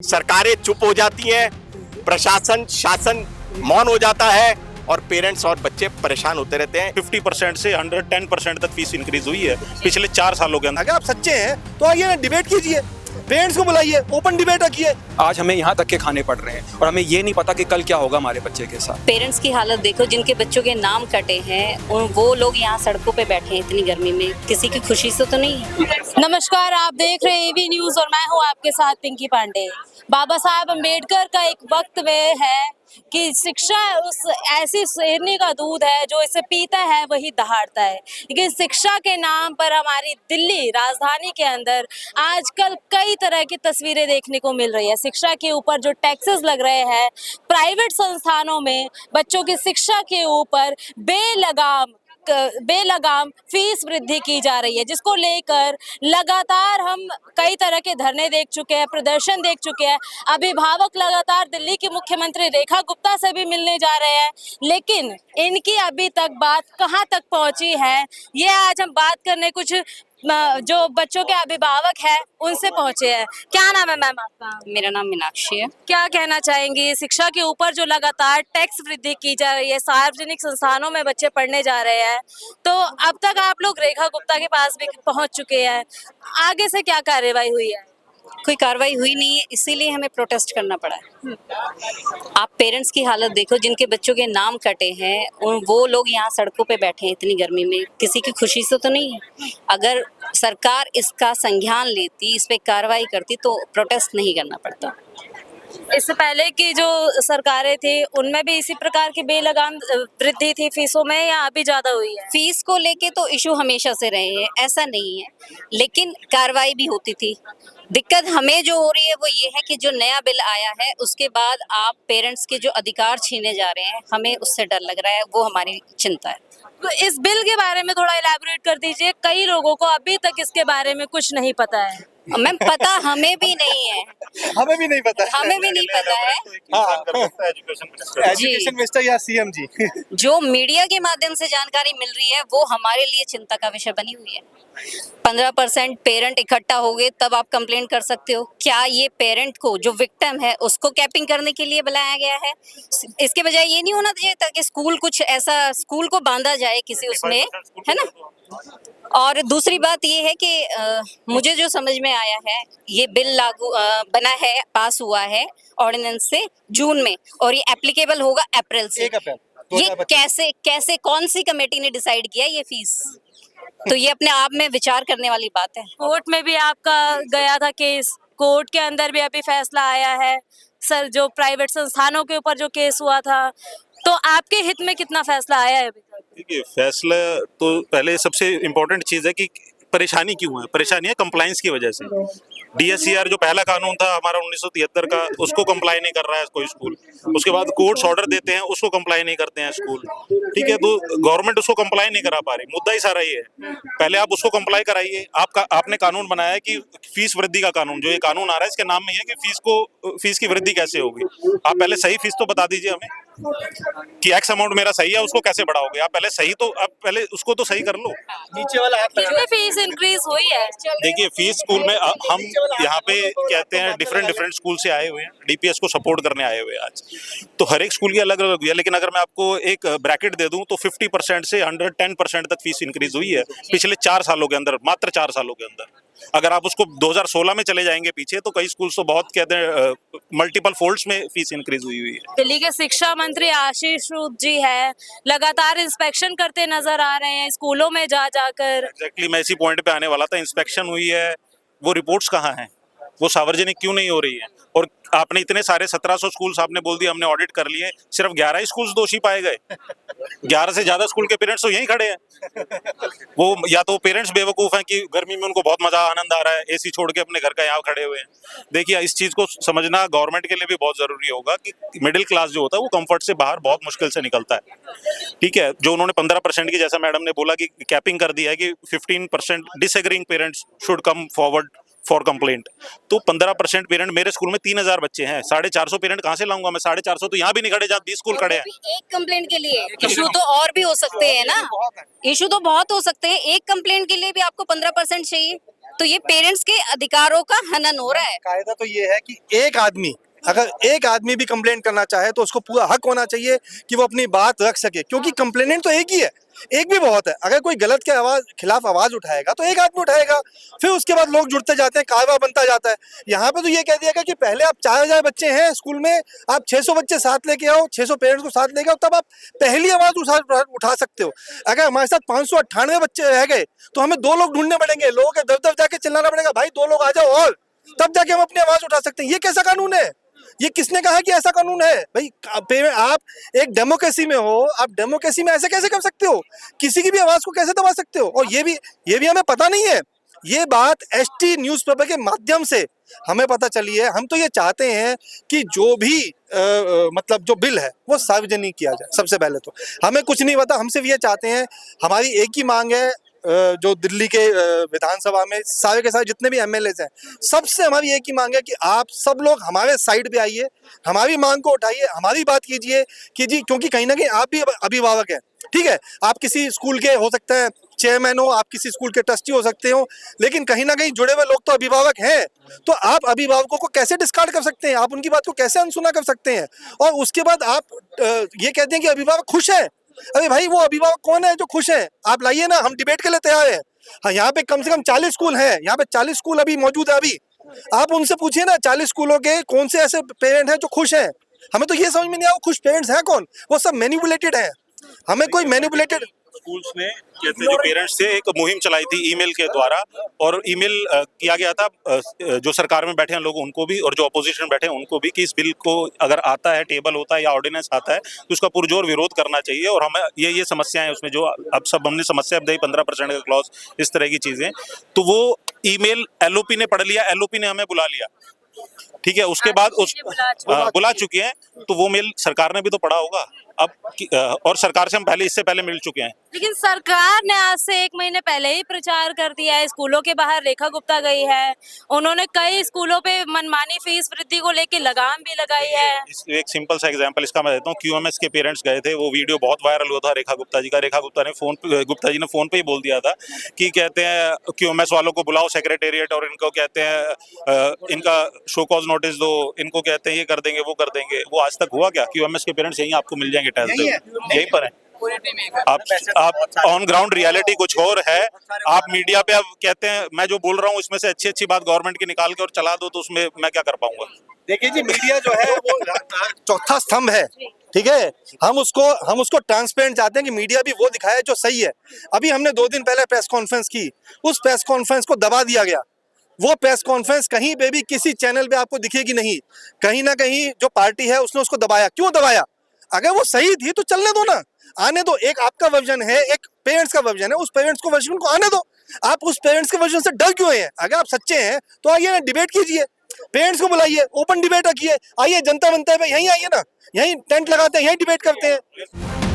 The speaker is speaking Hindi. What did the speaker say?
सरकारें चुप हो जाती हैं, प्रशासन शासन मौन हो जाता है और पेरेंट्स और बच्चे परेशान होते रहते हैं। 50% से 110% तक फीस इंक्रीज हुई है पिछले 4 सालों के अंदर। अगर आप सच्चे हैं तो आइए ना, डिबेट कीजिए, पेरेंट्स को बुलाइए, ओपन डिबेट रखिए। आज हमें यहाँ धक्के खाने पड़ रहे हैं और हमें ये नहीं पता कि कल क्या होगा हमारे बच्चे के साथ। पेरेंट्स की हालत देखो, जिनके बच्चों के नाम कटे हैं और वो लोग यहाँ सड़कों पे बैठे हैं इतनी गर्मी में, किसी की खुशी से तो नहीं है। नमस्कार, आप देख रहे हैं एवी न्यूज और मैं हूँ आपके साथ पिंकी पांडे। बाबा साहब अम्बेडकर का एक वक्तव्य है कि शिक्षा उस ऐसी शेरनी का दूध है जो इसे पीता है वही दहाड़ता है। लेकिन शिक्षा के नाम पर हमारी दिल्ली राजधानी के अंदर आजकल कई तरह की तस्वीरें देखने को मिल रही है। शिक्षा के ऊपर जो टैक्सेस लग रहे हैं, प्राइवेट संस्थानों में बच्चों की शिक्षा के ऊपर बेलगाम फीस वृद्धि की जा रही है, जिसको लेकर लगातार हम कई तरह के धरने देख चुके हैं, प्रदर्शन देख चुके हैं। अभिभावक लगातार दिल्ली की मुख्यमंत्री रेखा गुप्ता से भी मिलने जा रहे हैं, लेकिन इनकी अभी तक बात कहां तक पहुंची है, ये आज हम बात करने कुछ जो बच्चों के अभिभावक हैं उनसे पहुंचे हैं। क्या नाम है मैम आपका? मेरा नाम मीनाक्षी है। क्या कहना चाहेंगी शिक्षा के ऊपर जो लगातार टैक्स वृद्धि की जा रही है, सार्वजनिक संस्थानों में बच्चे पढ़ने जा रहे हैं, तो अब तक आप लोग रेखा गुप्ता के पास भी पहुंच चुके हैं, आगे से क्या कार्यवाही हुई है? कोई कार्रवाई हुई नहीं है, इसीलिए हमें प्रोटेस्ट करना पड़ा है। आप पेरेंट्स की हालत देखो, जिनके बच्चों के नाम कटे हैं और वो लोग यहाँ सड़कों पे बैठे हैं इतनी गर्मी में, किसी की खुशी से तो नहीं है। अगर सरकार इसका संज्ञान लेती, इस पे कार्रवाई करती तो प्रोटेस्ट नहीं करना पड़ता। इससे पहले की जो सरकारें थी उनमें भी इसी प्रकार की बेलगाम वृद्धि थी फीसों में, या अभी ज्यादा हुई है? फीस को लेके तो इशू हमेशा से रहे हैं, ऐसा नहीं है, लेकिन कार्रवाई भी होती थी। दिक्कत हमें जो हो रही है वो ये है कि जो नया बिल आया है उसके बाद आप पेरेंट्स के जो अधिकार छीने जा रहे हैं, हमें उससे डर लग रहा है, वो हमारी चिंता है। तो इस बिल के बारे में थोड़ा इलैबोरेट कर दीजिए, कई लोगों को अभी तक इसके बारे में कुछ नहीं पता है। मैम पता हमें भी नहीं है, हमें भी नहीं पता है। हमें भी नहीं पता है। एजुकेशन मिनिस्टर या सीएम जी। जो मीडिया के माध्यम से जानकारी मिल रही है वो हमारे लिए चिंता का विषय बनी हुई है। 15% पेरेंट इकट्ठा हो गए तब आप कंप्लेन कर सकते हो। क्या ये पेरेंट को, जो विक्टिम है, उसको कैपिंग करने के लिए बुलाया गया है? इसके बजाय ये नहीं होना चाहिए ताकि स्कूल कुछ ऐसा, स्कूल को बांधा जाए किसी उसमें, है ना। और दूसरी बात ये है कि मुझे जो समझ में आया है, ये बिल लागू बना है, पास हुआ है ऑर्डिनेंस से जून में, और ये एप्लीकेबल होगा अप्रैल से। 1 अप्रैल ये कैसे कौन सी कमेटी ने डिसाइड किया ये फीस? तो ये अपने आप में विचार करने वाली बात है। कोर्ट में भी आपका गया था केस, कोर्ट के अंदर भी अभी फैसला आया है सर, जो प्राइवेट संस्थानों के ऊपर जो केस हुआ था, तो आपके हित में कितना फैसला आया है अभी तक? देखिए, फैसला तो पहले सबसे इम्पोर्टेंट चीज़ है कि परेशानी क्यों है। परेशानी है कंप्लाइंस की वजह से। DSCR जो पहला कानून था हमारा 1973 का, उसको कंप्लाई नहीं कर रहा है कोई स्कूल। उसके बाद कोर्ट्स ऑर्डर देते हैं, उसको कंप्लाई नहीं करते हैं स्कूल। ठीक है, तो गवर्नमेंट उसको कंप्लाई नहीं करा पा रही। मुद्दा ही सारा ये है, पहले आप उसको कंप्लाई कराइए। आपने कानून बनाया है कि फीस वृद्धि का कानून, जो ये कानून आ रहा है इसके नाम में है कि फीस की वृद्धि कैसे होगी। आप पहले सही फीस तो बता दीजिए हमें कि एक्स अमाउंट मेरा सही है, उसको कैसे बढ़ाओगे। आप पहले उसको तो सही कर लो। नीचे वाला हाथ कितनी फीस इंक्रीज हुई है? देखिए, फीस स्कूल में हम यहाँ पे कहते हैं डिफरेंट स्कूल से आए हुए हैं, DPS को सपोर्ट करने आए हुए हैं आज। तो हर एक स्कूल की अलग अलग हुई है, लेकिन अगर मैं आपको एक ब्रैकेट दे दूं तो 50% से 110% तक फीस इंक्रीज हुई है पिछले 4 सालों के अंदर, मात्र 4 सालों के अंदर। अगर आप उसको 2016 में चले जाएंगे पीछे, तो कई स्कूल तो बहुत कहते हैं मल्टीपल फोल्ड्स में फीस इंक्रीज हुई है। दिल्ली के शिक्षा मंत्री आशीष रूप जी है, लगातार इंस्पेक्शन करते नजर आ रहे हैं स्कूलों में जा जाकर। एग्जैक्टली, मैं इसी पॉइंट पे आने वाला था। इंस्पेक्शन हुई है, वो रिपोर्ट्स कहाँ हैं? वो सार्वजनिक क्यों नहीं हो रही है? और आपने इतने सारे 1700 स्कूल्स आपने बोल दिया हमने ऑडिट कर लिए, सिर्फ 11 ही स्कूल्स दोषी पाए गए। 11 से ज्यादा स्कूल के पेरेंट्स तो यहीं खड़े हैं। वो या तो पेरेंट्स बेवकूफ हैं कि गर्मी में उनको बहुत मजा आनंद आ रहा है, AC छोड़ के अपने घर का यहाँ खड़े हुए हैं। देखिए, इस चीज को समझना गवर्नमेंट के लिए भी बहुत जरूरी होगा कि मिडिल क्लास जो होता है वो कंफर्ट से बाहर बहुत मुश्किल से निकलता है। ठीक है, जो उन्होंने 15% की, जैसा मैडम ने बोला कि कैपिंग कर दिया है कि 15% disagreeing parents should come forward for complaint. तो 15% पेरेंट, मेरे स्कूल में 3000 बच्चे हैं, 450 पेरेंट कहाँ से लाऊंगा मैं? 450 तो यहाँ भी नहीं खड़े जहाँ 20 स्कूल खड़े हैं। एक कंप्लेंट के लिए इशू तो और भी हो सकते हैं ना, इशू तो बहुत हो सकते हैं। एक कंप्लेंट के लिए भी आपको 15% चाहिए। तो ये पेरेंट्स के अधिकारों का हनन हो रहा है। कायदा तो ये है कि अगर एक आदमी भी कंप्लेंट करना चाहे तो उसको पूरा हक होना चाहिए कि वो अपनी बात रख सके, क्योंकि कंप्लेनेंट तो एक ही है, एक भी बहुत है। अगर कोई गलत के खिलाफ आवाज उठाएगा तो एक आदमी उठाएगा, फिर उसके बाद लोग जुड़ते जाते हैं, कारवा बनता जाता है। यहाँ पे तो ये कह दिया गया कि पहले आप 4000 बच्चे हैं स्कूल में, आप 600 बच्चे साथ लेके आओ, 600 पेरेंट्स को साथ लेके आओ, तब आप पहली आवाज उठा सकते हो। अगर हमारे साथ 598 बच्चे रह गए तो हमें 2 लोग ढूंढने पड़ेंगे, लोगों के दब जाके चिल्लाना पड़ेगा, भाई 2 लोग आ जाओ, और तब जाके हम अपनी आवाज उठा सकते हैं। ये कैसा कानून है? ये किसने कहा कि ऐसा कानून है? भाई आप एक डेमोक्रेसी में हो, आप डेमोक्रेसी में ऐसे कैसे कर सकते हो? किसी की भी आवाज को कैसे दबा सकते हो? और ये भी हमें पता नहीं है। ये बात एसटी न्यूज़पेपर के माध्यम से हमें पता चली है। हम तो ये चाहते हैं कि जो भी मतलब जो बिल है वो सार्वजनिक किया जाए। सबसे पहले तो हमें कुछ नहीं पता, हम सिर्फ ये चाहते हैं, हमारी एक ही मांग है, जो दिल्ली के विधानसभा में सारे के सारे जितने भी एमएलएज हैं, सबसे हमारी एक ही मांग है कि आप सब लोग हमारे साइड पे आइए, हमारी मांग को उठाइए, हमारी बात कीजिए कि जी, क्योंकि कहीं ना कहीं आप भी अभिभावक हैं, ठीक है, आप किसी स्कूल के हो सकते हैं चेयरमैन हो, आप किसी स्कूल के ट्रस्टी हो सकते हो, लेकिन कहीं ना कहीं जुड़े हुए लोग तो अभिभावक हैं। तो आप अभिभावकों को कैसे डिस्कार्ड कर सकते हैं? आप उनकी बात को कैसे अनसुना कर सकते हैं? और उसके बाद आप ये कहते हैं कि अभिभावक खुश है। अरे भाई, वो अभिभावक कौन है जो खुश है? आप लाइए ना, हम डिबेट के लिए तैयार हैं। हाँ, यहाँ पे कम से कम 40 स्कूल हैं, यहाँ पे 40 स्कूल अभी मौजूद है। अभी आप उनसे पूछिए ना, 40 स्कूलों के कौन से ऐसे पेरेंट हैं जो खुश हैं? हमें तो ये समझ में नहीं आया वो खुश पेरेंट्स हैं कौन? वो सब मैनिपुलेटेड हैं। हमें कोई मैनिपुलेटेड स्कूल्स ने कहते जो पेरेंट्स थे एक मुहिम चलाई थी ईमेल के द्वारा, और ईमेल किया गया था जो सरकार में बैठे हैं लोग उनको भी, और जो अपोजिशन में बैठे हैं उनको भी, कि इस बिल को अगर आता है, टेबल होता है या ऑर्डिनेंस आता है, तो उसका पुरजोर विरोध करना चाहिए। और हमें ये समस्याएं उसमें जो अब सब हमने समस्या बताई, 15% का क्लॉज, इस तरह की चीजें, तो वो ईमेल एलओपी ने पढ़ लिया, एलओपी ने हमें बुला लिया, ठीक है, उसके बाद बुला चुके हैं, तो वो मेल सरकार ने भी तो पढ़ा होगा अब और सरकार से हम इससे पहले मिल चुके हैं। लेकिन सरकार ने आज से 1 महीने पहले ही प्रचार कर दिया है। स्कूलों के बाहर रेखा गुप्ता गई है, उन्होंने कई स्कूलों पे मनमानी फीस वृद्धि को लेकर लगाम भी लगाई है। एक सिंपल सा एग्जांपल इसका मैं देता हूँ। क्यूएमएस के पेरेंट्स गए थे, वो वीडियो बहुत वायरल हुआ था रेखा गुप्ता जी का। रेखा गुप्ता जी ने फोन पे ही बोल दिया था कि कहते हैं क्यूएमएस वालों को बुलाओ सेक्रेटेरिएट, और इनको कहते हैं इनका शो कॉज नोटिस दो, इनको कहते हैं ये कर देंगे वो कर देंगे। वो आज तक हुआ क्या? क्यूएमएस के पेरेंट्स यहीं आपको मिल जाएंगे टहलते हुए, यहीं पर है। आप ऑन ग्राउंड रियलिटी कुछ और है। आप मीडिया पे अब कहते हैं मैं जो बोल रहा हूँ इसमें से अच्छी बात गवर्नमेंट की निकाल के और चला दो, तो उसमें मैं क्या कर पाऊंगा? देखिए जी, मीडिया जो है वो चौथा स्तंभ है, ठीक है। हम उसको ट्रांसपेरेंट चाहते हैं कि मीडिया भी वो दिखाए जो सही है। अभी हमने 2 दिन पहले प्रेस कॉन्फ्रेंस की, उस प्रेस कॉन्फ्रेंस को दबा दिया गया। वो प्रेस कॉन्फ्रेंस कहीं पे भी किसी चैनल पे आपको दिखेगी नहीं। कहीं ना कहीं जो पार्टी है उसने उसको दबाया। क्यों दबाया? अगर वो सही थी तो चलने दो ना, आने दो। एक आपका वर्जन है, एक पेरेंट्स का वर्जन है, उस पेरेंट्स को वर्जन को आने दो। आप उस पेरेंट्स के वर्जन से डर क्यों हैं? अगर आप सच्चे हैं तो आइए ना, डिबेट कीजिए, पेरेंट्स को बुलाइए, ओपन डिबेट रखिए, आइए जनता बनता है, यहीं आइए ना, यहीं टेंट लगाते हैं, यहीं डिबेट करते हैं।